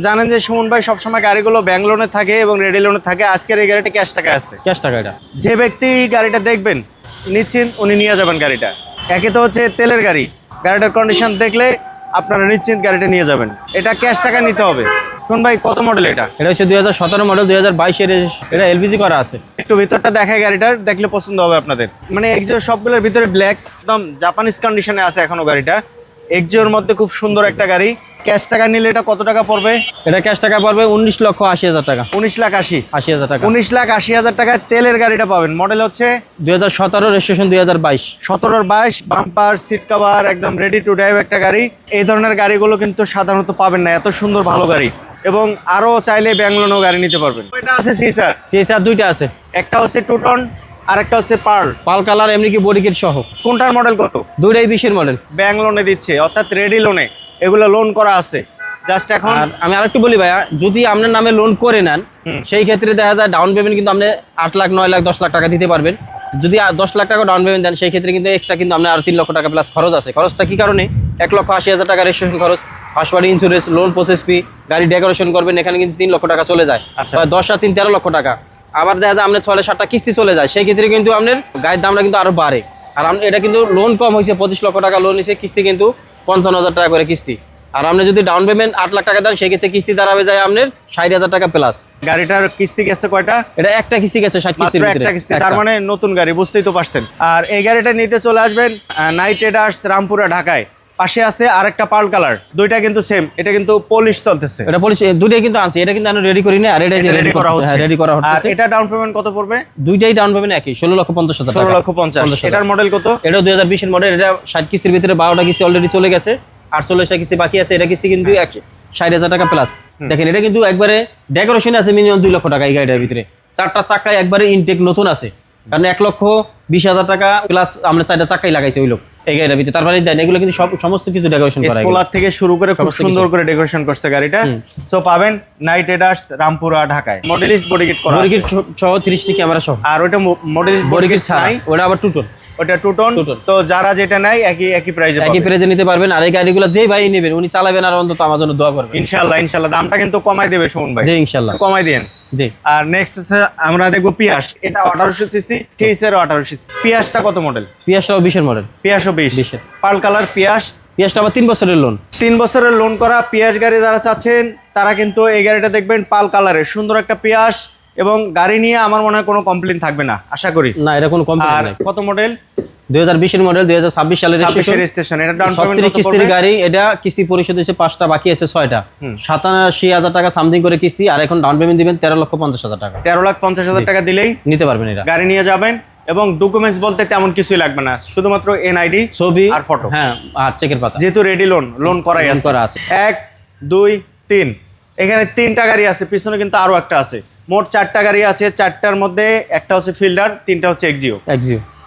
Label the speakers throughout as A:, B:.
A: জানেন যে সুমন ভাই সবসময় গাড়িগুলো ব্যাংক লোনে থাকে এবং রেডি লোনে থাকে। আজকের এই গাড়িটা ক্যাশ টাকা আছে।
B: ক্যাশ টাকা এটা
A: যে ব্যক্তি গাড়িটা দেখবেন নিশ্চিন্ত উনি নিয়ে যাবেন গাড়িটা। একে তো হচ্ছে তেলের গাড়ি, গাড়িটার কন্ডিশন দেখলে আপনারা নিশ্চিন্ত গাড়িটা নিয়ে যাবেন। এটা ক্যাশ টাকা নিতে হবে। সুমন ভাই কত মডেল এটা?
B: এটা হচ্ছে 2017 মডেল, 2022 এর। এটা এলপিজি করা আছে।
A: একটু ভিতরটা দেখায় গাড়িটার, দেখলে পছন্দ হবে আপনাদের। মানে এক্সিও সবগুলোর ভিতরে ব্ল্যাক, একদম জাপানিজ কন্ডিশনে আছে এখনো গাড়িটা। এক্সিওর মধ্যে খুব সুন্দর একটা গাড়ি। ক্যাশ টাকা নিলে এটা কত টাকা পড়বে?
B: এটা ক্যাশ টাকা পড়বে 19,80,000 টাকা।
A: 19,80,000
B: টাকা।
A: 19,80,000 টাকায় তেলের গাড়িটা পাবেন। মডেল হচ্ছে
B: 2017, রেজিস্ট্রেশন 2022।
A: 17-22, বাম্পার, সিট কভার, একদম রেডি টু ড্রাইভ একটা গাড়ি। এই ধরনের গাড়িগুলো কিন্তু সাধারণত পাবেন না, এত সুন্দর ভালো গাড়ি। এবং আরো চাইলে ব্যাংলোনও গাড়ি নিতে পারবেন। এটা আছে সিসার।
B: সিএসআর দুইটা আছে,
A: একটা হচ্ছে টুটন আর একটা হচ্ছে পার্ল।
B: পাল কালার, এমনি কি বডি কিট সহ।
A: কোনটার মডেল কত?
B: দুইটাই 20 মডেল।
A: ব্যাংক লোনে দিচ্ছে, অর্থাৎ রেডি লোনে। এগুলো লোন করা আছে জাস্ট এখন।
B: আর আমি আরেকটু বলি ভাইয়া, যদি আপনার নামে লোন করে নেন সেই ক্ষেত্রে দেখা যায় ডাউন পেমেন্ট কিন্তু আপনি 8 লাখ, 9 লাখ, 10 লাখ টাকা দিতে পারবেন। যদি 10 লাখ টাকা ডাউন পেমেন্ট দেন সেই ক্ষেত্রে কিন্তু এক্সট্রা কিন্তু আপনার আর 3 লক্ষ টাকা প্লাস খরচ আছে। খরচটা কি কারণে? 1,80,000 টাকা রেজিস্ট্রেশন খরচ, first party insurance, loan process fee, গাড়ি ডেকোরেশন করবেন, এখানে কিন্তু 3 লক্ষ টাকা চলে যায়।
A: আচ্ছা।
B: 10 আর 3 13 লক্ষ টাকা। আবার দেখা যায় আপনার 6-7টা কিস্তি চলে যায়, সেই ক্ষেত্রে কিন্তু আপনার গাড়ির দামটা কিন্তু আরো বাড়ে। আর এটা কিন্তু লোন কম হয়েছে, 25 লক্ষ টাকা লোন নিছে, কিস্তি কিন্তু 55,000 টাকা করে কিস্তি। আর আপনি যদি ডাউন পেমেন্ট 8 লাখ টাকা দেন সেই ক্ষেত্রে কিস্তি দাঁড়াবে যায় আপনার 60,000 টাকা প্লাস।
A: গাড়িটার কিস্তি গেছে কয়টা?
B: এটা একটা কিস্তি গেছে 60 কিস্তির ভিতরে।
A: একটা কিস্তি, তার মানে নতুন গাড়ি, বুঝতেই তো পারছেন। আর এই গাড়িটা নিতে চলে আসবেন নাইট রাইডার্স রামপুরা ঢাকায়। পাশে আছে আরেকটা পার্ল কালার, দুইটা কিন্তু সেম। এটা কিন্তু পলিশ চলতেছে।
B: এটা পলিশ, দুইটাই কিন্তু আনছি। এটা কিন্তু আমি রেডি করি না, আর এটা রেডি করা হচ্ছে। রেডি করা হচ্ছে।
A: আর এটা ডাউন পেমেন্ট কত পড়বে?
B: দুইটাই ডাউন পেমেন্ট একই, 16,50,000 টাকা।
A: 16,50,000। এটার মডেল কত?
B: এটা 2020 এর মডেল। এটা 60 কিস্তির ভিতরে 12টা কিস্তি অলরেডি চলে গেছে, 48টা কিস্তি বাকি আছে। এটা কিস্তি কিন্তু 60,000 টাকা প্লাস। দেখেন এটা কিন্তু একবারে ডেকোরেশন আছে মিনিমাম 2 লক্ষ টাকা এই গাড়িটার ভিতরে। 4টা চাকায় একবারে ইনটেক নতুন আছে, কারণ 1,20,000 টাকা প্লাস আমরা 4টা চাকাই লাগাইছি ওই লোক এই গাড়িটার ভিতরে। তারপরে দেন এগুলো কিন্তু সমস্ত কিছু ডেকোরেশন করা,
A: স্পোলার থেকে শুরু করে খুব সুন্দর করে ডেকোরেশন করছে গাড়িটা। সো পাবেন নাইট রাইডার্স রামপুরা ঢাকায়। মডেলিস্ট বডি কিট করা আছে,
B: বডি কিট সহ 30টি ক্যামেরা সহ।
A: আর ওটা মডেলিস্ট
B: বডি কিট ছাড়াই, ওটা আবার টুটন।
A: ওটা টুটন। তো যারা যেটা নেয় একই প্রাইসে
B: নিতে পারবেন। আর এই গাড়িগুলো যেই ভাই নেবেন উনি চালাবেন আর অন্তত আমার জন্য দোয়া করবেন।
A: ইনশাআল্লাহ দামটা কিন্তু কমাই দেবে সুমন ভাই।
B: জি ইনশাআল্লাহ
A: কমাই দেন।
B: জি।
A: আর নেক্সট আমরা দেখবো পিয়াস। এটা 1800 সিসি, কেসের 1800 সিসি। পিয়াসটা কত মডেল?
B: পিয়াসটাও 20 এর মডেল।
A: পিয়াসও 20 এর পার্ল কালার পিয়াস।
B: পিয়াসটা আবার 3 বছরের লোন।
A: 3 বছরের লোন করা পিয়াস গাড়ি যারা চাচ্ছেন তারা কিন্তু এই গাড়িটা দেখবেন। পার্ল কালারের সুন্দর একটা পিয়াস, এবং গাড়ি নিয়ে আমার মনে হয় কোনো কমপ্লেইন থাকবে না, আশা করি।
B: না, এটা কোনো কমপ্লেইন নাই।
A: কত মডেল?
B: 2020 এর মডেল, 2026 সালের
A: রেজিস্ট্রেশন। এটা ডাউন পেমেন্ট কত
B: কিস্তির গাড়ি। এটা কিস্তি পরিশোধ হয়েছে 5টা, বাকি আছে 6টা। 87,000 টাকা সামথিং করে কিস্তি। আর এখন ডাউন পেমেন্ট দিবেন 13,50,000 টাকা।
A: 13,50,000 টাকা দিলেই
B: নিতে পারবেন এটা,
A: গাড়ি নিয়ে যাবেন। এবং ডকুমেন্টস বলতে তেমন কিছুই লাগবে না, শুধুমাত্র এনআইডি,
B: ছবি
A: আর ফটো।
B: হ্যাঁ, আর চেকের পাতা।
A: যেহেতু রেডি লোন করাই আছে। 1 2 3 এখানে 3টা গাড়ি আছে, পিছনে কিন্তু আরো একটা আছে। মোট 4টা গাড়ি আছে। 4টার মধ্যে একটা হচ্ছে ফিল্ডার, 3টা হচ্ছে এক্সিও।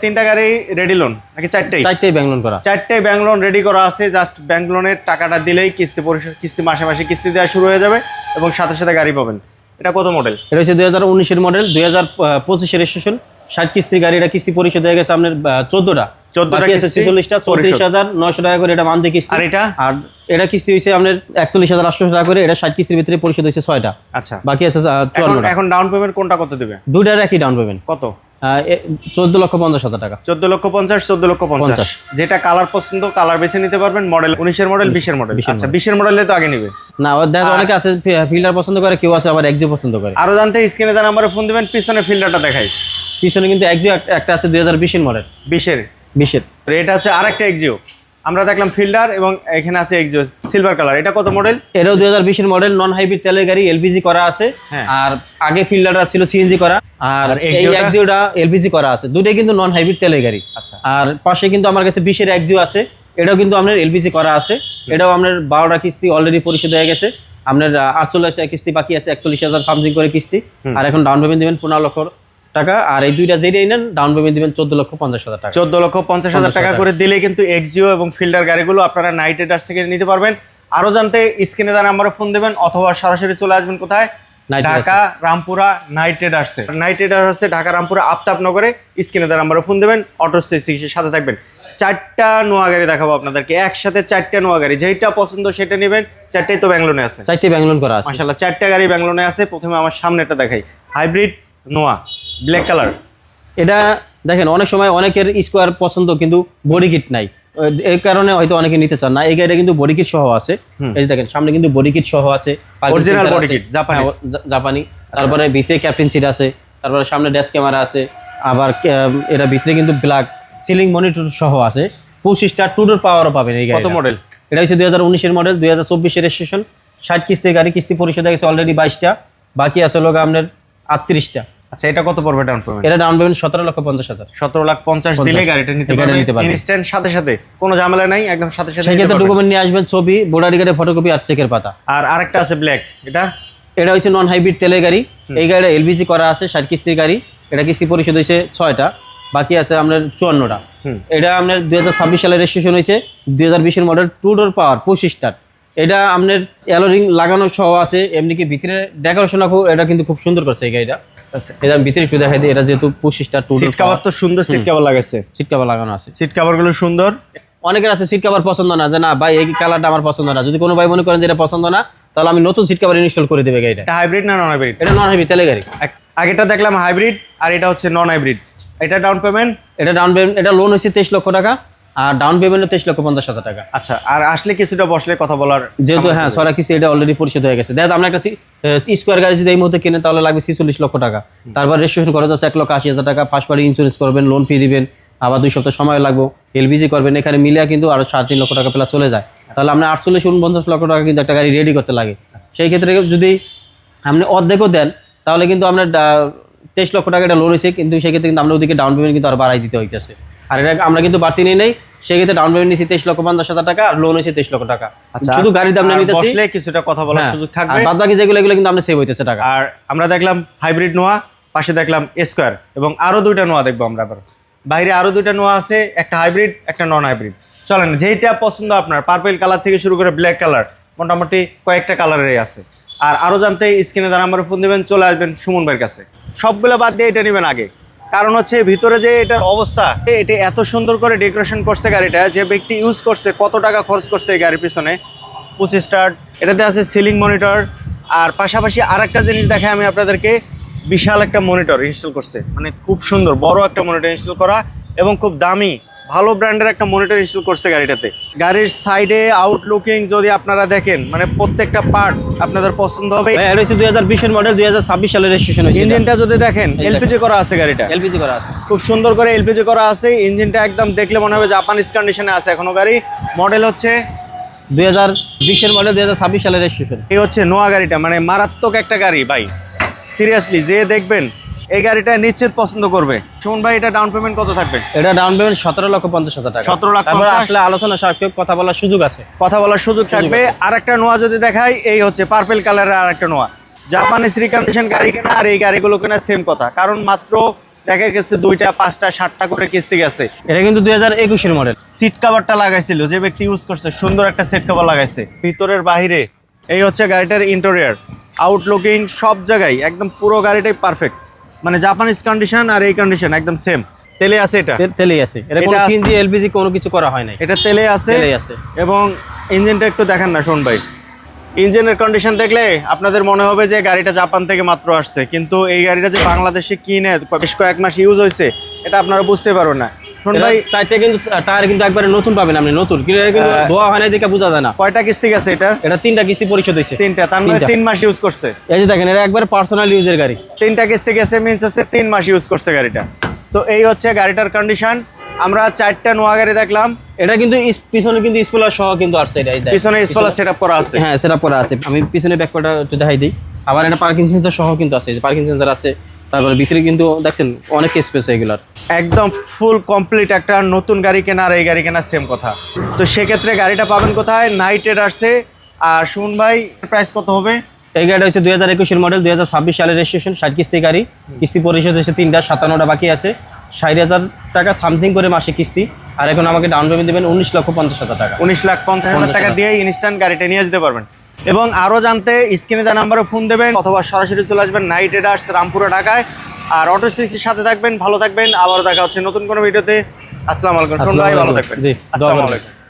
A: 3টা গাড়ি রেডি লোন নাকি 4টাই?
B: 4টাই ব্যাংক লোন করা।
A: 4টাই ব্যাংক লোন রেডি করা আছে। জাস্ট ব্যাংক লোনের টাকাটা দিলেই কিস্তি মাসে মাসে কিস্তি দেওয়া শুরু হয়ে যাবে, এবং সাথে সাথে গাড়ি পাবেন। এটা কত মডেল?
B: এটা হচ্ছে 2019 এর মডেল, 2025 এর রেজিস্ট্রেশন, 60 কিস্তির গাড়ি। এটা কিস্তি পরিশোধ হয়ে গেছে আপনার 14টা।
A: 14টা কিস্তি,
B: 46টা, 34,900 টাকা করে এটা মান্থলি কিস্তি। আর এটা কিস্তি হইছে আপনার 41,800 টাকা করে। এটা 60 কিস্তির ভিতরে পরিশোধ হইছে 6টা।
A: আচ্ছা,
B: বাকি আছে 54টা।
A: এখন ডাউন পেমেন্ট কোনটা কত দিবে?
B: দুইটার একই ডাউন পেমেন্ট।
A: কত?
B: 14,50,000 টাকা।
A: 14,50,000, 14,50,000। যেটা কালার পছন্দ কালার বেছে নিতে পারবেন। মডেল 19 এর মডেল, 20 এর মডেল। আচ্ছা, 20 এর মডেলে তো আগে নিবে
B: না। ওর দেখা অনেকে আছে ফিল্ডার পছন্দ করে, কেউ আছে আবার এক্সিও পছন্দ করে।
A: আরো জানতে স্ক্রিনে দেওয়া নাম্বারে ফোন দিবেন। পিছনে ফিল্ডারটা দেখাই।
B: পিছনে কিন্তু এক্সিও একটা আছে 2020 এর মডেল।
A: 20 এর রেট আছে। আরেকটা এক্সিও আমরা দেখলাম ফিল্ডার, এবং এখানে আছে এক্সিও সিলভার কালার। এটা কত মডেল?
B: এটাও 2020 এর মডেল, নন হাইব্রিড তেলের গাড়ি, এলপিজি করা আছে। আর আগে ফিল্ডারটা ছিল সিএনজি করা, আর এই এক্সিওটা এলপিজি করা আছে। দুটোই কিন্তু নন হাইব্রিড তেলের গাড়ি।
A: আচ্ছা।
B: আর পাশে কিন্তু আমার কাছে 20 এর এক্সিও আছে, এটাও কিন্তু আপনার এলপিজি করা আছে। এটাও আপনার 12টা কিস্তি অলরেডি পরিশোধ হয়ে গেছে। আপনার 48টা কিস্তি বাকি আছে, 41,000 সামথিং করে কিস্তি। আর এখন ডাউন পেমেন্ট দিবেন 15 লক্ষ টাকা। আর এই দুইটা যেটাই নেন ডাউন পেমেন্ট দিবেন 14,50,000 টাকা।
A: 14,50,000 টাকা করে দিলে কিন্তু এক্সিও এবং ফিল্ডার গাড়িগুলো আপনারা নাইট রাইডার্স থেকে নিতে পারবেন। আরো জানতে স্ক্রিনে দেওয়া নাম্বারে ফোন দেবেন, অথবা সরাসরি চলে আসবেন কোথায়? ঢাকা রামপুরা নাইট রাইডার্সে। ঢাকা রামপুরা আফতাবনগরে। স্ক্রিনে দেওয়া নাম্বারে ফোন দেবেন, অটো স্টেশনের সাথে থাকবেন। চারটা নোয়া গাড়ি দেখাবো আপনাদেরকে, একসাথে চারটা নোয়া গাড়ি, যেটা পছন্দ সেটা নেবেন। চারটাই তো ব্যাঙ্গলোনে আছে,
B: 4টি ব্যাঙ্গলোন করা আছে
A: মাশাআল্লাহ, চারটা গাড়ি ব্যাঙ্গলোনে আছে। প্রথমে আমার সামনেটা দেখাই, হাইব্রিড নোয়া ব্ল্যাক কালার।
B: এটা দেখেন অনেক সময় অনেকের স্কোয়ার পছন্দ কিন্তু বডি কিট নাই, এই কারণে হয়তো অনেকে নিতে চান না। এই গাড়িটা কিন্তু বডি কিট সহ আছে, এই যে দেখেন সামনে কিন্তু বডি কিট সহ আছে,
A: অরিজিনাল বডি কিট
B: জাপানি। তারপরে ভিতরে ক্যাপ্টেন সিট আছে, তারপরে সামনে ড্যাশ ক্যামেরা আছে, আবার এটা ভিতরে কিন্তু ব্ল্যাক সিলিং মনিটর সহ আছে। 25 স্টার টু ডোর পাওয়ারও পাবেন এই গাড়ি।
A: কত মডেল?
B: এটা হচ্ছে 2019 এর মডেল, 2024 এর রেজিস্ট্রেশন, 60 কিস্তির গাড়ি। কিস্তি পরিশোধ হয়ে গেছে অলরেডি 22টা, বাকি আছে লোক আপনার 38টা।
A: আচ্ছা, এটা কত পড়বে ডাউন পেমেন্ট?
B: এটা ডাউন পেমেন্ট 17,50,000।
A: 17,50,000 দিলে গাড়িটা নিতে পারবেন ইনস্ট্যান্ট, সাথে সাথে, কোনো ঝামেলা নাই, একদম সাথে সাথে।
B: সেই ক্ষেত্রে ডকুমেন্ট নিয়ে আসবেন, ছবি, ভোটার আইডি কার্ডের ফটোকপি আর চেকের পাতা।
A: আর আরেকটা আছে ব্ল্যাক,
B: এটা হচ্ছে নন হাইব্রিড তেলের গাড়ি। এই গাড়িটা এলপিজি করা আছে, 60 কিস্তির গাড়ি। এটা কিস্তি পরিশোধ হয়েছে 6টা, বাকি আছে আপনার 54টা। এটা আপনার 2026 সালে রেজিস্ট্রেশন হয়েছে, 2020 এর মডেল, টু ডোর পাওয়ার, 25 স্টার। এটা আপনার অ্যালোরিং লাগানো সহ আছে, এমনি কি ভিতরে ডেকোরেশন এটা কিন্তু খুব সুন্দর করছে এই গাড়িটা। আচ্ছা, এটা ভিতরে একটু দেখাই দিই, এটা যেহেতু 25 স্টার টু ডোর।
A: সিট কভার তো সুন্দর, সিট কভার লাগাইছে,
B: সিট কভার লাগানো আছে,
A: সিট কভার গুলো সুন্দর।
B: অনেকের আছে সিট কভার পছন্দ না, যে না ভাই এই কালারটা আমার পছন্দ না। যদি কোনো ভাই মনে করেন যে এটা পছন্দ না, তাহলে আমি নতুন সিট কভার ইনস্টল করে দেবে গাড়িটা।
A: এটা হাইব্রিড না নন হাইব্রিড?
B: এটা নন হাইব্রিড তেলের গাড়ি।
A: আগেটা দেখলাম হাইব্রিড, আর এটা হচ্ছে নন হাইব্রিড। এটা ডাউন পেমেন্ট?
B: এটা ডাউন পেমেন্ট, এটা লোন হচ্ছে 23 লক্ষ টাকা, আর ডাউন পেমেন্ট 23,50,000 টাকা।
A: আচ্ছা, আর আসলে কিছুটা বসলে কথা বলার,
B: যেহেতু হ্যাঁ সরা কিস্তি এটা অলরেডি পরিশোধ হয়ে গেছে। দেখো আমরা একটা স্কোয়ার গাড়ি যদি এই মুহূর্তে কিনে তাহলে লাগবে 46 লক্ষ টাকা। তারপর রেজিস্ট্রেশন খরচ আছে 1,80,000 টাকা, ফার্স্ট পার্টি ইন্স্যুরেন্স করবেন, লোন ফি দিবেন, আবার 2 সপ্তাহ সময় লাগবে, এলপিজি করবেন, এখানে মিলিয়ে কিন্তু আরো 3.5 লক্ষ টাকা প্লাস চলে যায়। তাহলে আমরা 48-49 লক্ষ টাকা কিন্তু একটা গাড়ি রেডি করতে লাগে। সেই ক্ষেত্রে যদি আপনি অর্ধেকও দেন তাহলে কিন্তু আপনার 23 লক্ষ টাকা এটা লোন হয়েছে, কিন্তু সেক্ষেত্রে কিন্তু আমরা ওদিকে ডাউন পেমেন্ট কিন্তু আর বাড়াই দিতে হইতেছে। আর এটা আমরা কিন্তু বাড়তি নিয়ে নেই, সেক্ষেত্রে ডাউন পেমেন্ট নিচ্ছি 23,50,000 টাকা, আর লোন হয়েছে 23 লক্ষ টাকা। শুধু গাড়ির দাম নিতেছি,
A: বসলে কিছুটা কথা বলার সুযোগ থাকবে,
B: আর বাদ বাকি যেগুলো এগুলো কিন্তু আমরা সেভ হইতেছে টাকা।
A: আর আমরা দেখলাম হাইব্রিড নোয়া, পাশে দেখলাম স্কোয়ার, এবং আরো 2টা নোয়া দেখবো আমরা। আবার বাইরে আরো 2টা নোয়া আছে, একটা হাইব্রিড একটা নন হাইব্রিড। চলেন, যেইটা পছন্দ আপনার, পার্পল কালার থেকে শুরু করে ব্ল্যাক কালার, মোটামুটি কয়েকটা কালারেরই আছে। আর আরো জানতে স্ক্রিনে দ্বারা নাম্বার ফোন দেবেন, চলে আসবেন সুমন ভাইয়ের কাছে। সবগুলো বাদ দিয়ে এটা নেবেন আগে, কারণ হচ্ছে ভিতরে যে এটার অবস্থা, এটা এত সুন্দর করে ডেকোরেশন করছে গাড়িটা, যে ব্যক্তি ইউজ করছে কত টাকা খরচ করছে এই গাড়ির পিছনে। 25 স্টার, এটাতে আছে সিলিং মনিটর। আর পাশাপাশি আরেকটা জিনিস দেখাই আমি আপনাদেরকে, বিশাল একটা মনিটর ইনস্টল করছে, মানে খুব সুন্দর বড় একটা মনিটর ইনস্টল করা, এবং খুব দামি ভালো ব্র্যান্ডের একটা মনিটর ইনস্টল করছে গাড়িটাতে। গাড়ির সাইডে আউটলুকিং যদি আপনারা দেখেন, মানে প্রত্যেকটা পার্ট আপনাদের পছন্দ হবে।
B: এটা হচ্ছে 2020 এর মডেল, 2026 সালের রেজিস্ট্রেশন হয়েছে।
A: ইঞ্জিনটা যদি দেখেন, এলপিজি করা আছে গাড়িটা,
B: এলপিজি করা আছে,
A: খুব সুন্দর করে এলপিজি করা আছে। ইঞ্জিনটা একদম দেখলে মনে হবে জাপানিজ কন্ডিশনে আছে এখনো গাড়ি। মডেল হচ্ছে
B: 2020 এর মডেল, 2026 সালের রেজিস্ট্রেশন।
A: এই হচ্ছে নোয়া গাড়িটা, মানে মারাত্মক একটা গাড়ি ভাই, সিরিয়াসলি যে দেখবেন এই গাড়িটা নিশ্চিত পছন্দ করবে। সুমন ভাই, এটা ডাউন পেমেন্ট কত থাকবে?
B: এটা ডাউন পেমেন্ট 17,50,000 টাকা।
A: 17,50,000।
B: তারপর আসলে আলোচনা সাপেক্ষে কথা বলার সুযোগ আছে,
A: কথা বলার সুযোগ থাকবে। আরেকটা নোয়া যদি দেখাই, এই হচ্ছে পার্পল কালারের আরেকটা নোয়া, জাপানিজ রিকন্ডিশন গাড়ি কেনা আর এই গাড়িগুলো কেনা সেম কথা, কারণ মাত্র দেখা গেছে 2টা 5টা 7টা করে কিস্তি গেছে।
B: এটা কিন্তু 2021 এর মডেল।
A: সিট কভারটা লাগাইছিল যে ব্যক্তি ইউজ করছে, সুন্দর একটা সিট কভার লাগাইছে ভিতরের বাহিরে। এই হচ্ছে গাড়িটার ইন্টেরিয়র, আউটলুকিং সব জায়গায় একদম পুরো গাড়িটাই পারফেক্ট, মানে জাপানিজ কন্ডিশন আর এই কন্ডিশন একদম সেম। তেলে আছে, এটা
B: তেলেই আছে, এটা কোনো সিএনজি এলপিজি কোনো কিছু করা হয় নাই,
A: এটা তেলে আছে। এবং ইঞ্জিনটা একটু দেখেন না শোন ভাই, ইঞ্জিনের কন্ডিশন দেখলে আপনাদের মনে হবে যে গাড়িটা জাপান থেকে মাত্র আসছে, কিন্তু এই গাড়িটা যে বাংলাদেশে কিনে বেশ কয়েক মাস ইউজ হয়েছে এটা আপনারা বুঝতে পারবেন না। শোন ভাই,
B: চারটে কিন্তু টায়ার কিন্তু একবারে নতুন পাবেন আপনি, নতুন কিন্তু ধোয়া হয় না দেখে বোঝা যায় না।
A: কয়টা কিস্তি গেছে এটা?
B: এটা 3টা কিস্তি পরিশোধ হয়েছে।
A: 3টা, তার মানে 3 মাস ইউজ করছে।
B: এই যে দেখেন, এটা একবারে পার্সোনাল ইউজের গাড়ি।
A: 3টা কিস্তি গেছে, মিন্স হচ্ছে 3 মাস ইউজ করছে গাড়িটা। তো এই হচ্ছে গাড়িটার কন্ডিশন। আমরা 4টা নোয়া গাড়ি দেখলাম,
B: এটা কিন্তু পিছনে কিন্তু স্পয়লার সহ কিন্তু আসছে, এটা
A: পিছনে স্পয়লার সেটআপ করা আছে।
B: হ্যাঁ, সেটআপ করা আছে। আমি পিছনে ব্যাকপার্টটা একটু দেখাই দিই। আবার এটা পার্কিং সেন্সর সহ কিন্তু আছে, যে পার্কিং সেন্সর আছে। তারপরে ভিতরে কিন্তু দেখছেন অনেক স্পেস এগুলার,
A: একদম ফুল কমপ্লিট একটা নতুন গাড়ি কেনা আর এই গাড়ি কেনা সেম কথা। তো সেক্ষেত্রে গাড়িটা পাবেন কোথায়? নাইট রাইডার্সে। আর সুমন ভাই, প্রাইস কত হবে?
B: এই গাড়িটা হচ্ছে 2021 এর মডেল, 2026 সালের রেজিস্ট্রেশন, 60 কিস্তি গাড়ি। কিস্তি পরিশোধ হচ্ছে 3টা, 57টা বাকি আছে। 60,000 টাকা সামথিং করে মাসে কিস্তি। আর এখন আমাকে ডাউন পেমেন্ট দেবেন 19,50,000 টাকা।
A: 19,50,000 টাকা দিয়ে ইনস্ট্যান্ট গাড়িটা নিয়ে যেতে পারবেন। এবং আরও জানতে স্ক্রিনে দেওয়া নাম্বারে ফোন দেবেন, অথবা সরাসরি চলে আসবেন নাইট রাইডার্স, রামপুরা, ঢাকায়। আর অটো সিক্সের সাথে থাকবেন, ভালো থাকবেন। আবারও দেখা হচ্ছে নতুন কোনো ভিডিওতে। আসসালামু আলাইকুম। শুনুন ভাই, ভালো থাকবেন।
B: জি, দোয়া
A: আসসালামু
B: করবেন।
A: আলাইকুম।